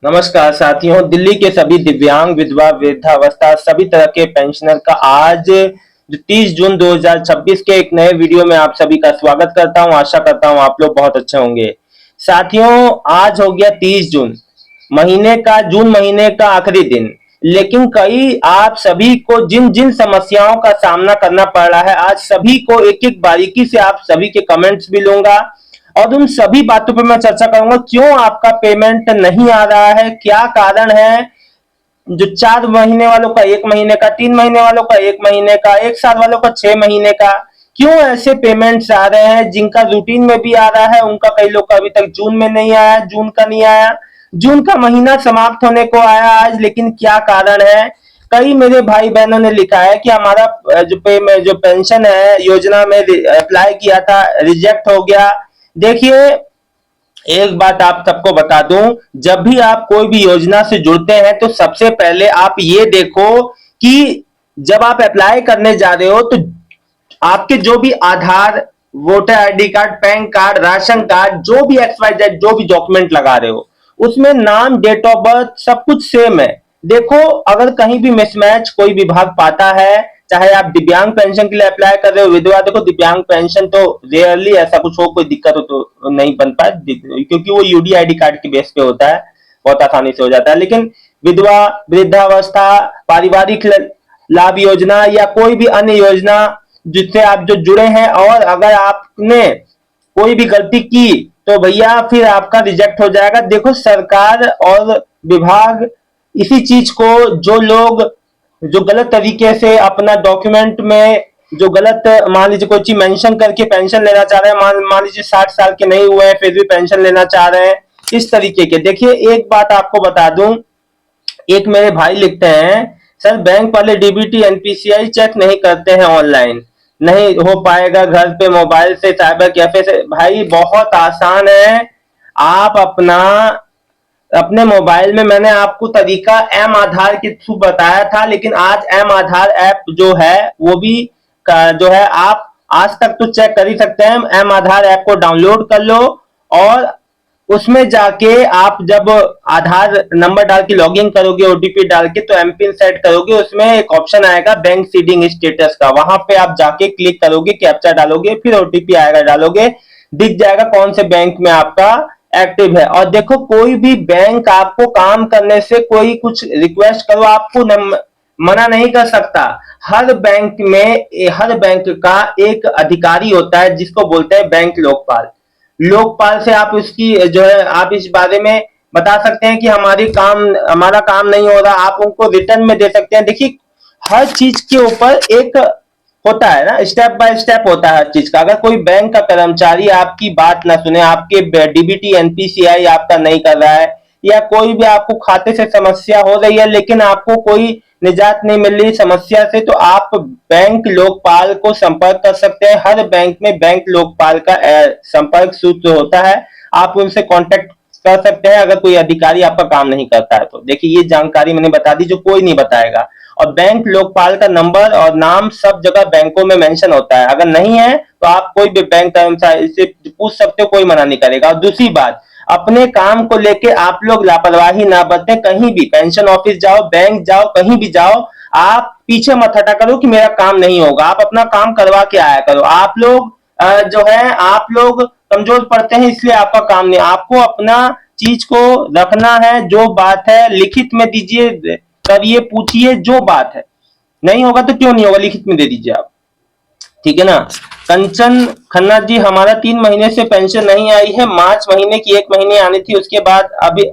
नमस्कार साथियों। दिल्ली के सभी दिव्यांग, विधवा, वृद्धावस्था सभी तरह के पेंशनर का आज 30 जून 2026 के एक नए वीडियो में आप सभी का स्वागत करता हूं। आशा करता हूं आप लोग बहुत अच्छे होंगे। साथियों, आज हो गया 30 जून, जून महीने का आखिरी दिन। लेकिन कई आप सभी को जिन जिन समस्याओं का सामना करना पड़ रहा है, आज सभी को एक एक बारीकी से आप सभी के कमेंट्स भी लूंगा और उन सभी बातों पर मैं चर्चा करूंगा। क्यों आपका पेमेंट नहीं आ रहा है, क्या कारण है। जो 4 महीने वालों का 1 महीने का, 3 महीने वालों का 1 महीने का, 1 साल वालों का 6 महीने का, क्यों ऐसे पेमेंट्स आ रहे हैं। जिनका रूटीन में भी आ रहा है उनका, कई लोग का अभी तक जून में नहीं आया, जून का नहीं आया, जून का महीना समाप्त होने को आया आज, लेकिन क्या कारण है। कई मेरे भाई बहनों ने लिखा है कि हमारा जो पेंशन है योजना में अप्लाई किया था, रिजेक्ट हो गया। देखिए, एक बात आप सबको बता दूं, जब भी आप कोई भी योजना से जुड़ते हैं तो सबसे पहले आप ये देखो कि जब आप अप्लाई करने जा रहे हो तो आपके जो भी Aadhaar, voter ID card, PAN card, ration card, जो भी XYZ जो भी डॉक्यूमेंट लगा रहे हो, उसमें नाम, डेट ऑफ बर्थ सब कुछ सेम है। देखो, अगर कहीं भी मिसमैच कोई विभाग पाता है, चाहे आप दिव्यांग पेंशन के लिए अप्लाई कर रहे हो, विधवा, देखो दिव्यांग पेंशन तो रेयरली ऐसा कुछ हो, कोई दिक्कत हो तो नहीं बन पाए, क्योंकि वो यूडीआईडी कार्ड के बेस पे होता है, बहुत आसानी से हो जाता है। लेकिन विधवा, वृद्धावस्था, पारिवारिक लाभ योजना या कोई भी अन्य योजना जिससे आप जो जुड़े हैं, और अगर आपने कोई भी गलती की तो भैया फिर आपका रिजेक्ट हो जाएगा। देखो, सरकार और विभाग इसी चीज को, जो लोग जो गलत तरीके से अपना डॉक्यूमेंट में जो गलत, मान लीजिए कोई चीज मेंशन करके पेंशन लेना चाह रहे हैं, मान लीजिए 60 साल के नहीं हुए हैं फिर भी पेंशन लेना चाह रहे हैं, इस तरीके के। देखिए, एक बात आपको बता दूं, एक मेरे भाई लिखते हैं, सर बैंक वाले डीबीटी एनपीसीआई चेक नहीं करते हैं, ऑनलाइन नहीं हो पाएगा, घर पे मोबाइल से, साइबर कैफे से। भाई बहुत आसान है, आप अपने मोबाइल में, मैंने आपको तरीका एम आधार के थ्रू बताया था, लेकिन आज एम आधार ऐप जो है वो भी जो है, आप आज तक तो चेक कर ही सकते हैं। एम आधार ऐप को डाउनलोड कर लो और उसमें जाके आप जब आधार नंबर डाल के लॉगिन करोगे, ओटीपी डाल के, तो एमपिन सेट करोगे, उसमें एक ऑप्शन आएगा बैंक सीडिंग स्टेटस का, वहां पे आप जाके क्लिक करोगे, कैप्चा डालोगे, फिर ओटीपी आएगा, डालोगे, दिख जाएगा कौन से बैंक में आपका एक्टिव है। और देखो, कोई भी बैंक आपको काम करने से कोई कुछ रिक्वेस्ट करो, आपको मना नहीं कर सकता। हर बैंक का एक अधिकारी होता है जिसको बोलते हैं बैंक लोकपाल। लोकपाल से आप उसकी जो है, आप इस बारे में बता सकते हैं कि हमारा काम नहीं हो रहा, आप उनको रिटर्न में दे सकते हैं। देखिए, हर चीज के ऊपर एक होता है ना, स्टेप बाय स्टेप होता है हर चीज का। अगर कोई बैंक का कर्मचारी आपकी बात ना सुने, आपके डीबीटी एनपीसीआई आपका नहीं कर रहा है, या कोई भी आपको खाते से समस्या हो रही है लेकिन आपको कोई निजात नहीं मिल रही समस्या से, तो आप बैंक लोकपाल को संपर्क कर सकते हैं। हर बैंक में बैंक लोकपाल का संपर्क सूत्र होता है, आप उनसे कांटेक्ट कर सकते हैं अगर कोई अधिकारी आपका काम नहीं करता है तो। देखिए, ये जानकारी मैंने बता दी जो कोई नहीं बताएगा। और बैंक लोकपाल का नंबर और नाम सब जगह बैंकों में मेंशन होता है, अगर नहीं है तो आप कोई भी बैंक कर्मचारी से पूछ सकते हो, कोई मना नहीं करेगा। और दूसरी बात, अपने काम को लेके आप लोग लापरवाही ना बरतें। कहीं भी पेंशन ऑफिस जाओ, बैंक जाओ, कहीं भी जाओ, आप पीछे मत हटा करो कि मेरा काम नहीं होगा, आप अपना काम करवा के आया करो। आप लोग जो है, आप लोग कमजोर पड़ते हैं इसलिए आपका काम नहीं, आपको अपना चीज को रखना है। जो बात है लिखित में दीजिए, करिए, पूछिए, जो बात है। नहीं होगा तो क्यों नहीं होगा, लिखित में दे दीजिए आप, ठीक है ना। कंचन खन्ना जी, हमारा 3 महीने से पेंशन नहीं आई है, मार्च महीने की 1 महीने आनी थी, उसके बाद अभी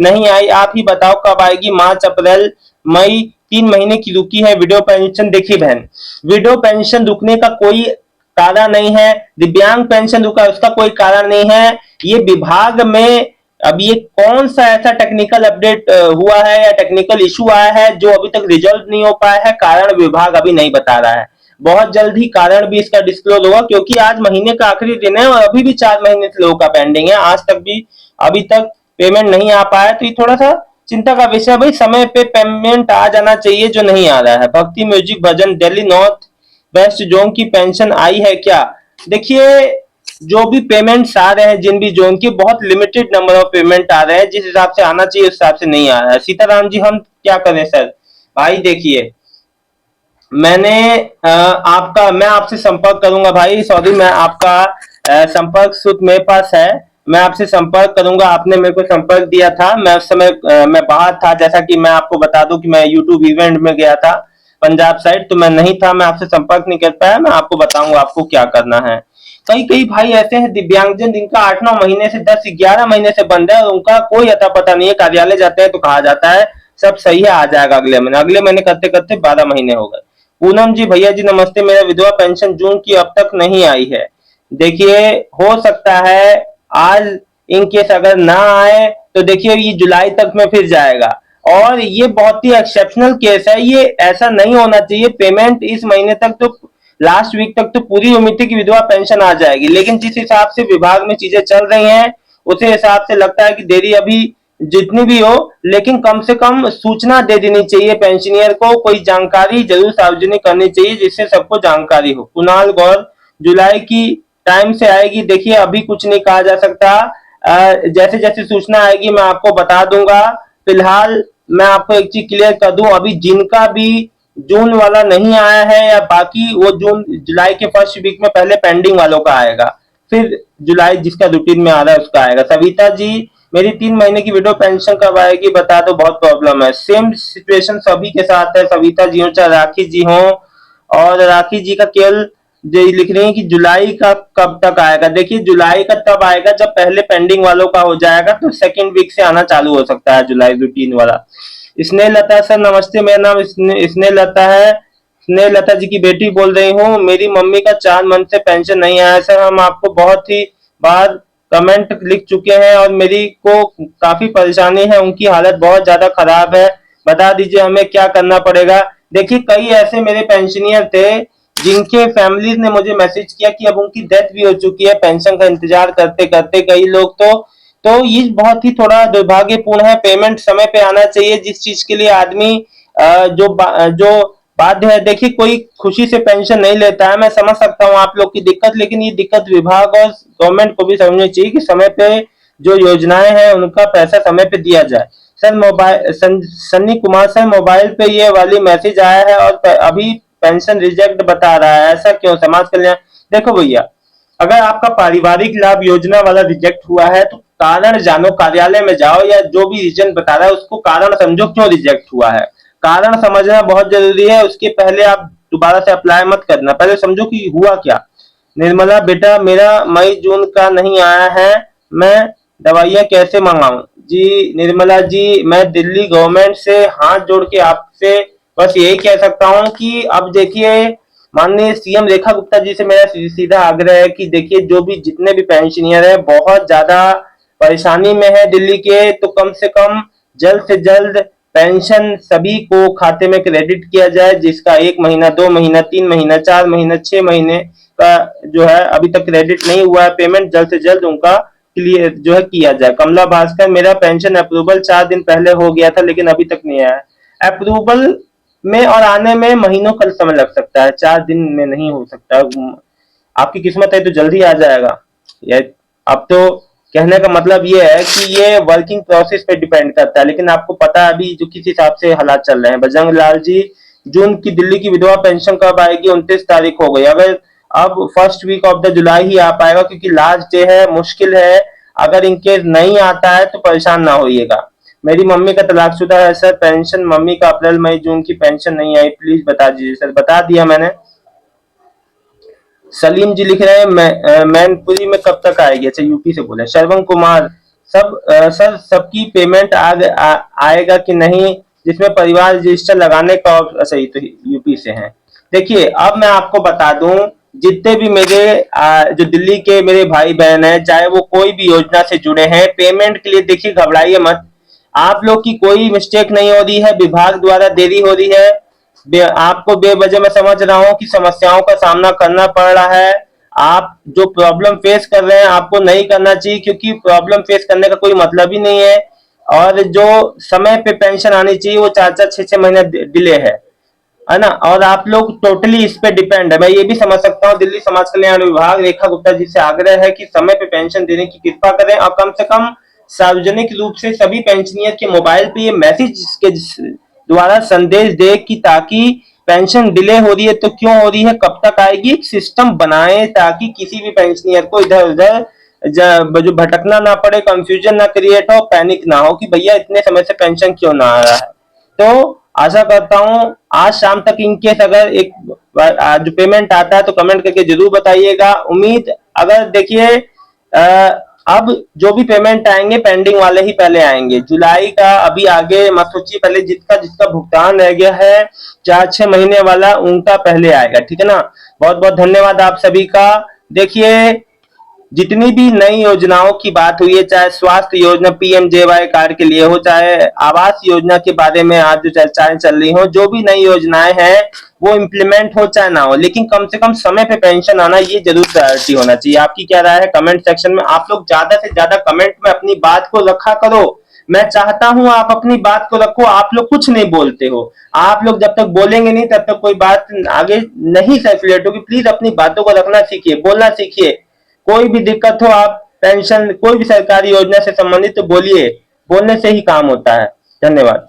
नहीं आई, आप ही बताओ कब आएगी। मार्च, अप्रैल, मई 3 महीने की रुकी है विडो पेंशन। देखिए बहन, विडो पेंशन रुकने का कोई कारण नहीं है, दिव्यांग पेंशन रुका उसका कोई कारण नहीं है। ये विभाग में अब ये कौन सा ऐसा टेक्निकल अपडेट हुआ है या टेक्निकल इशू आया है जो अभी तक रिजॉल्व नहीं हो पाया है, कारण विभाग अभी नहीं बता रहा है। बहुत जल्द ही कारण भी इसका डिस्क्लोज होगा, क्योंकि आज महीने का आखिरी दिन है और अभी भी 4 महीने से लोगों का पेंडिंग है, आज तक भी अभी तक पेमेंट नहीं आ पाया। तो ये थोड़ा सा चिंता का विषय, भाई समय पे पेमेंट आ जाना चाहिए जो नहीं आ रहा है। भक्ति म्यूजिक भजन, दिल्ली नॉर्थ वेस्ट जोन की पेंशन आई है क्या। देखिए, जो भी पेमेंट्स आ रहे हैं जिन भी जोन की, बहुत लिमिटेड नंबर ऑफ पेमेंट आ रहे हैं, जिस हिसाब से आना चाहिए उस हिसाब से नहीं आ रहा है। सीताराम जी हम क्या करें सर? भाई देखिए, मैंने आपका मैं आपसे संपर्क करूंगा भाई, सॉरी, मैं आपका संपर्क सूत्र मेरे पास है, मैं आपसे संपर्क करूंगा। आपने मेरे को संपर्क दिया था, मैं उस समय मैं बाहर था, जैसा कि मैं आपको बता दूं कि मैं यूट्यूब इवेंट में गया था पंजाब साइड, तो मैं नहीं था, मैं आपसे संपर्क नहीं कर पाया। मैं आपको बताऊंगा आपको क्या करना है। कई कई भाई ऐसे हैं दिव्यांगजन जिनका 8-9 महीने से 10-11 महीने से बंद है, और उनका कोई अता पता नहीं है। कार्यालय जाते हैं तो कहा जाता है सब सही है, आ जाएगा अगले महीने, अगले महीने करते करते 12 महीने हो गए। पूनम जी, भैया जी नमस्ते, मेरा विधवा पेंशन जून की अब तक नहीं आई है। देखिए, हो सकता है आज इन केस अगर ना आए तो देखिए ये जुलाई तक में फिर जाएगा, और ये बहुत ही एक्सेप्शनल केस है, ये ऐसा नहीं होना चाहिए। पेमेंट इस महीने तक तो, लास्ट वीक तक तो पूरी उम्मीद थी कि विधवा पेंशन आ जाएगी, लेकिन जिस हिसाब से विभाग में चीजें चल रही हैं उसी हिसाब से लगता है कि देरी अभी जितनी भी हो, लेकिन कम से कम सूचना दे देनी चाहिए पेंशनियर को, कोई जानकारी जरूर सार्वजनिक करनी चाहिए जिससे सबको जानकारी हो। कुणाल गौर, जुलाई की टाइम से आएगी, देखिए अभी कुछ नहीं कहा जा सकता, जैसे जैसे सूचना आएगी मैं आपको बता दूंगा। फिलहाल मैं आपको एक चीज क्लियर कर दूं, अभी जिनका भी जून वाला नहीं आया है या बाकी, वो जून जुलाई के फर्स्ट वीक में पहले पेंडिंग वालों का आएगा, फिर जुलाई जिसका रूटीन में आ रहा है उसका आएगा। सविता जी, मेरी 3 महीने की विडो पेंशन कब आएगी बता दो, बहुत प्रॉब्लम है। सेम सिचुएशन सभी के साथ है, सविता जी हो चाहे राखी जी हो, और राखी जी का केवल जो लिख रही है कि जुलाई का कब तक आएगा। देखिए जुलाई का तब आएगा जब पहले पेंडिंग वालों का हो जाएगा, तो सेकंड वीक से आना चालू हो सकता है जुलाई रूटीन वाला। स्नेह लता सर नमस्ते, मेरा नाम स्नेह लता है, स्नेह लता जी की बेटी बोल रही हूँ। मेरी मम्मी का 4 मंथ से पेंशन नहीं आया सर, हम आपको बहुत ही बार कमेंट लिख चुके हैं और मेरी को काफी परेशानी है, उनकी हालत बहुत ज्यादा खराब है, बता दीजिए हमें क्या करना पड़ेगा। देखिए कई ऐसे मेरे पेंशनियर थे जिनके फैमिली ने मुझे मैसेज किया कि अब उनकी डेथ भी हो चुकी है पेंशन का इंतजार करते करते, कई लोग तो ये बहुत ही थोड़ा दुर्भाग्यपूर्ण है। पेमेंट समय पे आना चाहिए, जिस चीज के लिए आदमी जो बाध्य है। देखिए कोई खुशी से पेंशन नहीं लेता है, मैं समझ सकता हूँ आप लोग की दिक्कत, लेकिन ये दिक्कत विभाग और गवर्नमेंट को भी समझनी चाहिए कि समय पे जो योजनाएं हैं उनका पैसा समय पे दिया जाए। Sir mobile Sunny Kumar sir, mobile पे ये वाली मैसेज आया है और अभी पेंशन रिजेक्ट बता रहा है, ऐसा क्यों? समाज कल्याण, देखो भैया, अगर आपका पारिवारिक लाभ योजना वाला रिजेक्ट हुआ है तो कारण जानो, कार्यालय में जाओ या जो भी रीजन बता रहा है उसको कारण समझो क्यों रिजेक्ट हुआ है। कारण समझना बहुत जरूरी है, उसके पहले आप दोबारा से अप्लाई मत करना, पहले समझो कि हुआ क्या। निर्मला बेटा, मेरा मई जून का नहीं आया है, मैं दवाइयाँ कैसे मंगाऊं? जी निर्मला जी, मैं दिल्ली गवर्नमेंट से हाथ जोड़ के आपसे बस यही कह सकता हूं कि अब देखिए, माननीय सीएम रेखा गुप्ता जी से मेरा सीधा आग्रह है कि देखिए जो भी जितने भी पेंशनियर है बहुत ज्यादा परेशानी में है दिल्ली के, तो कम से कम जल्द से जल्द पेंशन सभी को खाते में क्रेडिट किया जाए, जिसका 1 महीना 2 महीना 3 महीना 4 महीना 6 महीने का जो है अभी तक क्रेडिट नहीं हुआ है, पेमेंट जल्द से जल्द उनका क्लियर जो है किया जाए। कमला भास्कर, मेरा पेंशन अप्रूवल 4 दिन पहले हो गया था लेकिन अभी तक नहीं आया। अप्रूवल में और आने में महीनों का समय लग सकता है, 4 दिन में नहीं हो सकता। आपकी किस्मत है तो जल्दी आ जाएगा। ये अब तो कहने का मतलब ये है कि ये वर्किंग प्रोसेस पे डिपेंड करता है, लेकिन आपको पता है अभी जो किस हिसाब से हालात चल रहे हैं। बजरंग लाल जी, जून की दिल्ली की विधवा पेंशन कब आएगी? 29 तारीख हो गई, अगर अब first week of the July ही आ पाएगा क्योंकि लास्ट डे है, मुश्किल है। अगर इनकेस नहीं आता है तो परेशान ना होइएगा। मेरी मम्मी का तलाकशुदा है सर, पेंशन मम्मी का अप्रैल मई जून की पेंशन नहीं आई, प्लीज बता दीजिए सर। बता दिया मैंने। सलीम जी लिख रहे हैं मैनपुरी में कब तक आएगी? अच्छा यूपी से बोले। श्रवण कुमार, सर सबकी पेमेंट आएगा कि नहीं जिसमें परिवार रजिस्टर लगाने का अच्छा ये तो यूपी से है। देखिए अब मैं आपको बता दूं, जितने भी मेरे जो दिल्ली के मेरे भाई बहन हैं, चाहे वो कोई भी योजना से जुड़े हैं, पेमेंट के लिए देखिए घबराइए मत। आप लोग की कोई मिस्टेक नहीं हो रही है, विभाग द्वारा देरी हो रही है, आपको बेवजह मैं समझ रहा हूँ कि समस्याओं का सामना करना पड़ रहा है। आप जो प्रॉब्लम फेस कर रहे हैं आपको नहीं करना चाहिए, क्योंकि प्रॉब्लम फेस करने का कोई मतलब ही नहीं है। और जो समय पे पेंशन आनी चाहिए वो 4-4 6-6 महीने डिले है। है ना। और आप लोग टोटली इस पे डिपेंड है। मैं ये भी समझ सकता हूँ, दिल्ली समाज कल्याण विभाग रेखा गुप्ता जी से आग्रह है कि समय पे पेंशन देने की कृपा करें और कम से कम सार्वजनिक रूप से सभी पेंशनियर के मोबाइल पे ये मैसेज के द्वारा संदेश दे कि ताकि पेंशन डिले हो रही है तो क्यों हो रही है, कब तक आएगी, एक सिस्टम बनाए ताकि किसी भी पेंशनियर को इधर उधर जो भटकना ना पड़े, कंफ्यूजन ना क्रिएट हो, पैनिक ना हो कि भैया इतने समय से पेंशन क्यों ना आ रहा है। तो आशा करता हूँ आज शाम तक इनकेस अगर एक जो पेमेंट आता है तो कमेंट करके जरूर बताइएगा। उम्मीद अगर देखिए अब जो भी पेमेंट आएंगे पेंडिंग वाले ही पहले आएंगे, जुलाई का अभी आगे मत सोचिए, पहले जिसका जिसका भुगतान रह गया है 4-6 महीने वाला उनका पहले आएगा, ठीक है ना। बहुत बहुत धन्यवाद आप सभी का। देखिए जितनी भी नई योजनाओं की बात हुई है, चाहे स्वास्थ्य योजना पीएमजेवाई कार्ड के लिए हो, चाहे आवास योजना के बारे में आज जो चर्चाएं चल रही हो, जो भी नई योजनाएं हैं वो इम्प्लीमेंट हो चाहे ना हो, लेकिन कम से कम समय पे पेंशन आना ये जरूर प्रायोरिटी होना चाहिए। आपकी क्या राय है कमेंट सेक्शन में। आप लोग ज्यादा से ज्यादा कमेंट में अपनी बात को रखा करो। मैं चाहता हूं आप अपनी बात को रखो। आप लोग कुछ नहीं बोलते हो, आप लोग जब तक बोलेंगे नहीं तब तक कोई बात आगे नहीं सर्कुलेट होगी। प्लीज अपनी बातों को रखना सीखिए, बोलना सीखिए। कोई भी दिक्कत हो, आप पेंशन कोई भी सरकारी योजना से संबंधित तो बोलिए, बोलने से ही काम होता है। धन्यवाद।